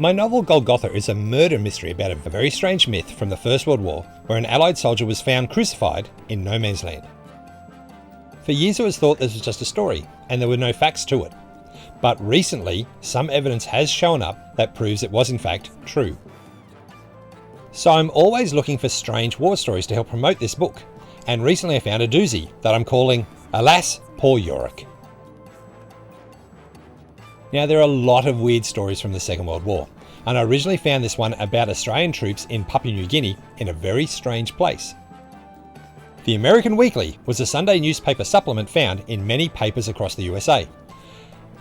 My novel Golgotha is a murder mystery about a very strange myth from the First World War where an Allied soldier was found crucified in no man's land. For years it was thought this was just a story and there were no facts to it. But recently, some evidence has shown up that proves it was in fact true. So I'm always looking for strange war stories to help promote this book, and recently I found a doozy that I'm calling Alas, Poor Yorick. Now there are a lot of weird stories from the Second World War, and I originally found this one about Australian troops in Papua New Guinea in a very strange place. The American Weekly was a Sunday newspaper supplement found in many papers across the USA.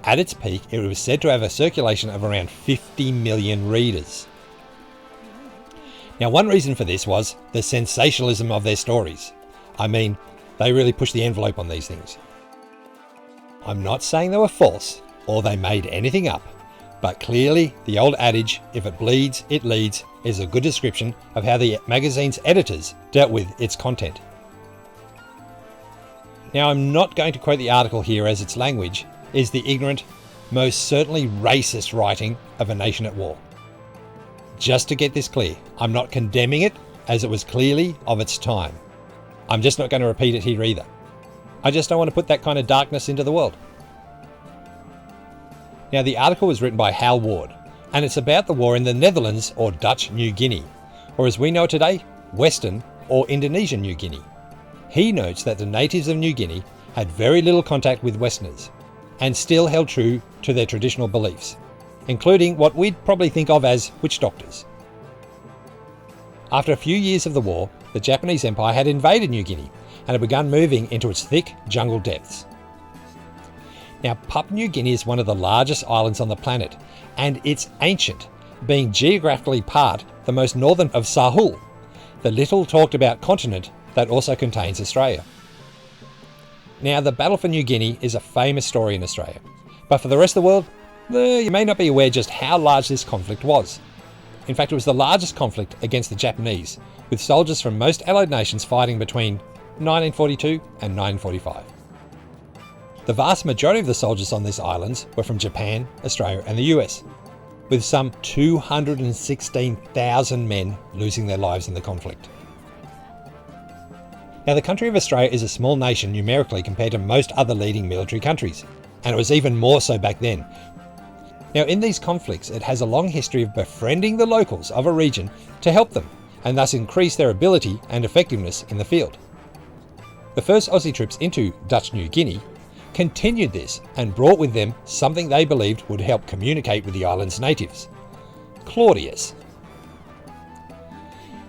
At its peak, it was said to have a circulation of around 50 million readers. Now one reason for this was the sensationalism of their stories. I mean, they really pushed the envelope on these things. I'm not saying they were false, or they made anything up, but clearly the old adage, if it bleeds, it leads, is a good description of how the magazine's editors dealt with its content. Now I'm not going to quote the article here as its language is the ignorant, most certainly racist writing of a nation at war. Just to get this clear, I'm not condemning it as it was clearly of its time. I'm just not going to repeat it here either. I just don't want to put that kind of darkness into the world. Now the article was written by Hal Ward, and it's about the war in the Netherlands or Dutch New Guinea, or as we know it today, Western or Indonesian New Guinea. He notes that the natives of New Guinea had very little contact with Westerners, and still held true to their traditional beliefs, including what we'd probably think of as witch doctors. After a few years of the war, the Japanese Empire had invaded New Guinea and had begun moving into its thick jungle depths. Now, Papua New Guinea is one of the largest islands on the planet, and it's ancient, being geographically part the most northern of Sahul, the little talked about continent that also contains Australia. Now, the Battle for New Guinea is a famous story in Australia, but for the rest of the world, you may not be aware just how large this conflict was. In fact, it was the largest conflict against the Japanese, with soldiers from most Allied nations fighting between 1942 and 1945. The vast majority of the soldiers on these islands were from Japan, Australia and the US, with some 216,000 men losing their lives in the conflict. Now the country of Australia is a small nation numerically compared to most other leading military countries, and it was even more so back then. Now in these conflicts it has a long history of befriending the locals of a region to help them, and thus increase their ability and effectiveness in the field. The first Aussie trips into Dutch New Guinea continued this and brought with them something they believed would help communicate with the island's natives: Claudius.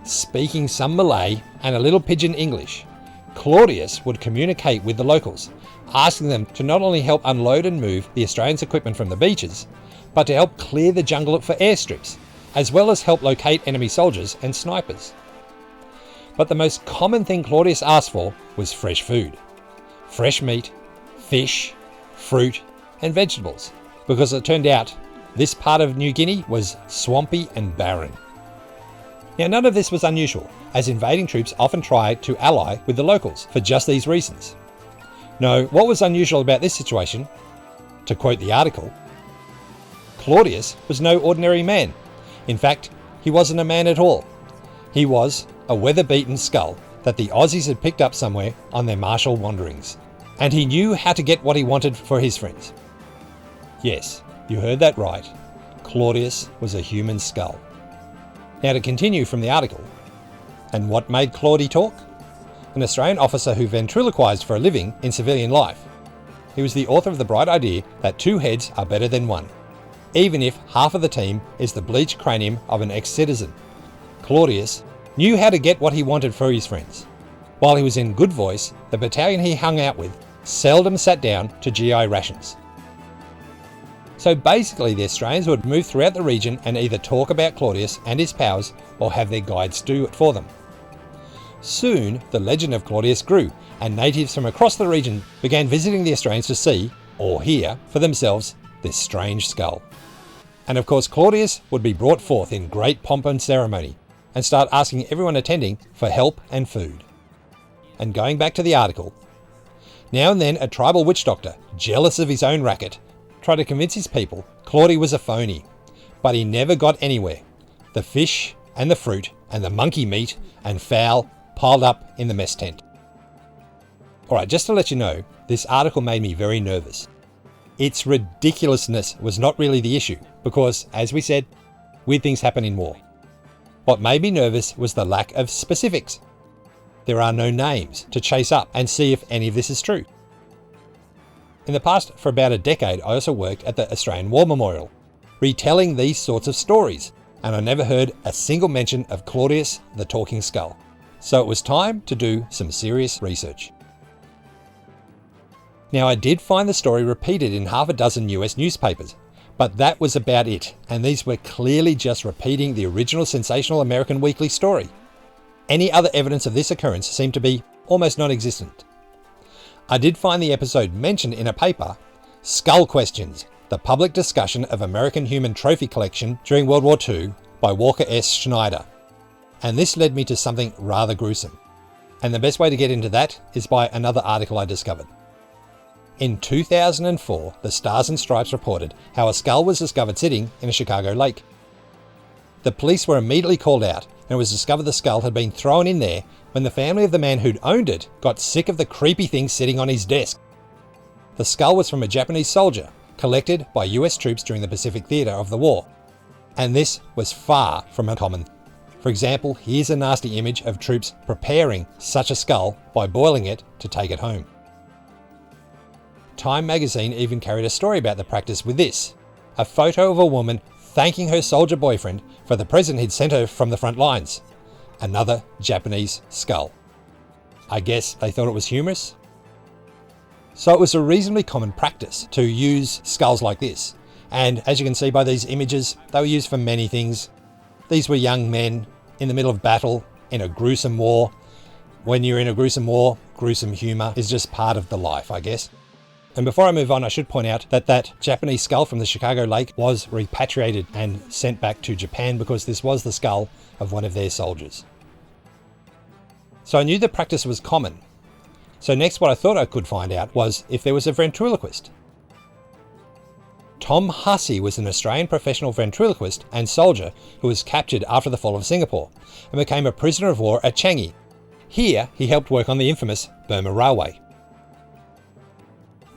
Speaking some Malay and a little pidgin English, Claudius would communicate with the locals, asking them to not only help unload and move the Australians' equipment from the beaches, but to help clear the jungle for airstrips, as well as help locate enemy soldiers and snipers. But the most common thing Claudius asked for was fresh food. Fresh meat, fish, fruit and vegetables, because it turned out this part of New Guinea was swampy and barren. Now none of this was unusual, as invading troops often tried to ally with the locals for just these reasons. No, what was unusual about this situation, to quote the article, Claudius was no ordinary man. In fact, he wasn't a man at all. He was a weather-beaten skull that the Aussies had picked up somewhere on their martial wanderings. And he knew how to get what he wanted for his friends. Yes, you heard that right. Claudius was a human skull. Now to continue from the article. And what made Claudy talk? An Australian officer who ventriloquised for a living in civilian life. He was the author of the bright idea that two heads are better than one, even if half of the team is the bleached cranium of an ex-citizen. Claudius knew how to get what he wanted for his friends. While he was in good voice, the battalion he hung out with seldom sat down to GI rations. So basically the Australians would move throughout the region and either talk about Claudius and his powers or have their guides do it for them. Soon the legend of Claudius grew, and natives from across the region began visiting the Australians to see, or hear, for themselves this strange skull. And of course Claudius would be brought forth in great pomp and ceremony and start asking everyone attending for help and food. And going back to the article, now and then a tribal witch doctor, jealous of his own racket, tried to convince his people Claudy was a phony, but he never got anywhere. The fish and the fruit and the monkey meat and fowl piled up in the mess tent. Alright, just to let you know, this article made me very nervous. Its ridiculousness was not really the issue, because, as we said, weird things happen in war. What made me nervous was the lack of specifics. There are no names to chase up and see if any of this is true. In the past, for about a decade, I also worked at the Australian War Memorial, retelling these sorts of stories, and I never heard a single mention of Claudius the Talking Skull. So it was time to do some serious research. Now, I did find the story repeated in half a dozen US newspapers, but that was about it, and these were clearly just repeating the original sensational American weekly story. Any other evidence of this occurrence seemed to be almost non-existent. I did find the episode mentioned in a paper, Skull Questions, the public discussion of American human trophy collection during World War II by Walker S. Schneider, and this led me to something rather gruesome. And the best way to get into that is by another article I discovered. In 2004, the Stars and Stripes reported how a skull was discovered sitting in a Chicago lake. The police were immediately called out, and it was discovered the skull had been thrown in there when the family of the man who'd owned it got sick of the creepy thing sitting on his desk. The skull was from a Japanese soldier, collected by US troops during the Pacific Theatre of the war. And this was far from uncommon. For example, here's a nasty image of troops preparing such a skull by boiling it to take it home. Time magazine even carried a story about the practice with this, a photo of a woman thanking her soldier boyfriend for the present he'd sent her from the front lines. Another Japanese skull. I guess they thought it was humorous. So it was a reasonably common practice to use skulls like this. And as you can see by these images, they were used for many things. These were young men in the middle of battle in a gruesome war. When you're in a gruesome war, gruesome humour is just part of the life, I guess. And before I move on, I should point out that that Japanese skull from the Chicago lake was repatriated and sent back to Japan because this was the skull of one of their soldiers. So I knew the practice was common. So next what I thought I could find out was if there was a ventriloquist. Tom Hussey was an Australian professional ventriloquist and soldier who was captured after the fall of Singapore and became a prisoner of war at Changi. Here he helped work on the infamous Burma Railway.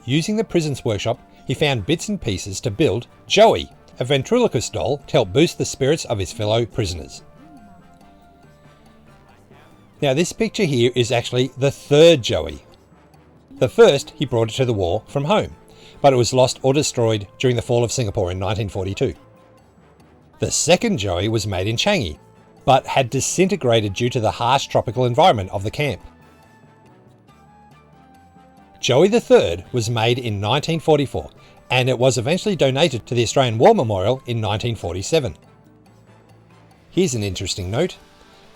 Using the prison's workshop, he found bits and pieces to build Joey, a ventriloquist doll to help boost the spirits of his fellow prisoners. Now this picture here is actually the third Joey. The first he brought it to the war from home, but it was lost or destroyed during the fall of Singapore in 1942. The second Joey was made in Changi, but had disintegrated due to the harsh tropical environment of the camp. Joey III was made in 1944, and it was eventually donated to the Australian War Memorial in 1947. Here's an interesting note.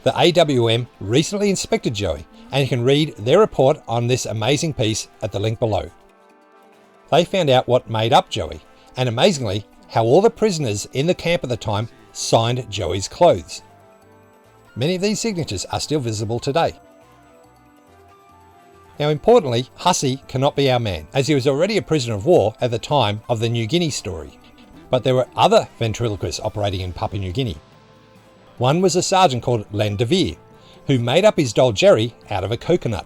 The AWM recently inspected Joey, and you can read their report on this amazing piece at the link below. They found out what made up Joey, and amazingly, how all the prisoners in the camp at the time signed Joey's clothes. Many of these signatures are still visible today. Now importantly, Hussey cannot be our man, as he was already a prisoner of war at the time of the New Guinea story. But there were other ventriloquists operating in Papua New Guinea. One was a sergeant called Len DeVere, who made up his doll Jerry out of a coconut.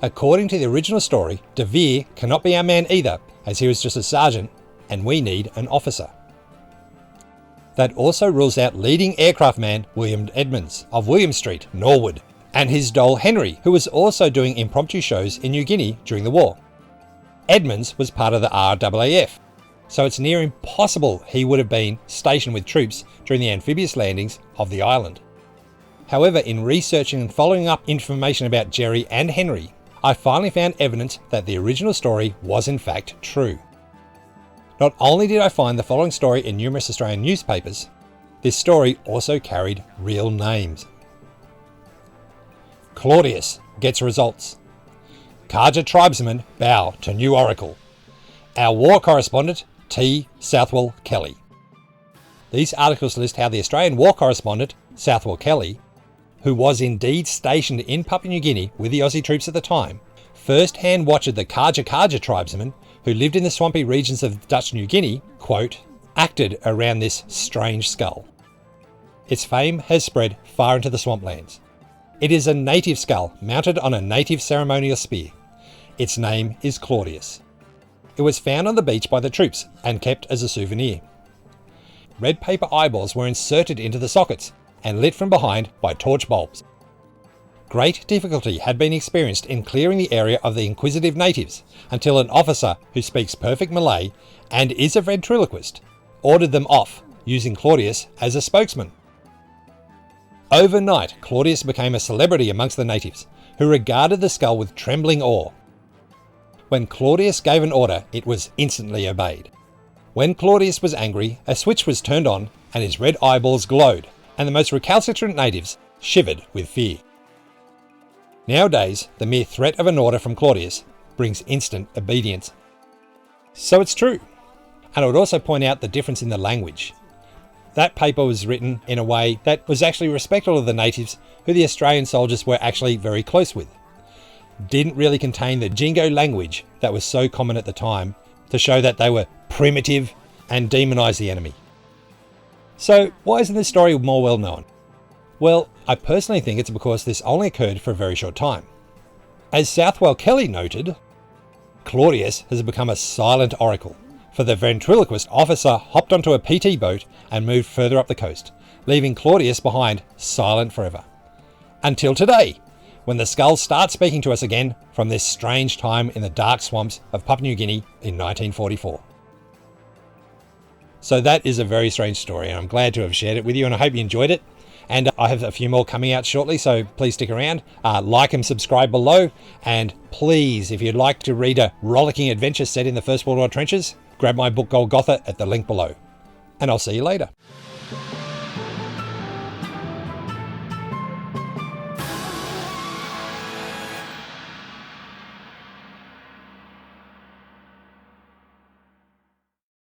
According to the original story, DeVere cannot be our man either, as he was just a sergeant, and we need an officer. That also rules out leading aircraft man William Edmonds of William Street, Norwood, and his doll Henry, who was also doing impromptu shows in New Guinea during the war. Edmonds was part of the RAAF, so it's near impossible he would have been stationed with troops during the amphibious landings of the island. However, in researching and following up information about Jerry and Henry, I finally found evidence that the original story was in fact true. Not only did I find the following story in numerous Australian newspapers, this story also carried real names. Claudius gets results. Kaja tribesmen bow to new oracle. Our war correspondent, T. Southwell Kelly. These articles list how the Australian war correspondent, Southwell Kelly, who was indeed stationed in Papua New Guinea with the Aussie troops at the time, first-hand watched the Kaja tribesmen who lived in the swampy regions of Dutch New Guinea, quote, acted around this strange skull. Its fame has spread far into the swamplands. It is a native skull mounted on a native ceremonial spear. Its name is Claudius. It was found on the beach by the troops and kept as a souvenir. Red paper eyeballs were inserted into the sockets and lit from behind by torch bulbs. Great difficulty had been experienced in clearing the area of the inquisitive natives until an officer who speaks perfect Malay and is a ventriloquist ordered them off, using Claudius as a spokesman. Overnight, Claudius became a celebrity amongst the natives, who regarded the skull with trembling awe. When Claudius gave an order, it was instantly obeyed. When Claudius was angry, a switch was turned on and his red eyeballs glowed, and the most recalcitrant natives shivered with fear. Nowadays, the mere threat of an order from Claudius brings instant obedience. So it's true. And I would also point out the difference in the language. That paper was written in a way that was actually respectful of the natives, who the Australian soldiers were actually very close with. Didn't really contain the jingo language that was so common at the time to show that they were primitive and demonise the enemy. So why isn't this story more well known? Well, I personally think it's because this only occurred for a very short time. As Southwell Kelly noted, Claudius has become a silent oracle, for the ventriloquist officer hopped onto a PT boat and moved further up the coast, leaving Claudius behind silent forever. Until today, when the skull starts speaking to us again from this strange time in the dark swamps of Papua New Guinea in 1944. So that is a very strange story, and I'm glad to have shared it with you, and I hope you enjoyed it. And I have a few more coming out shortly, so please stick around. Like and subscribe below, and please, if you'd like to read a rollicking adventure set in the First World War trenches, grab my book Golgotha at the link below. And I'll see you later.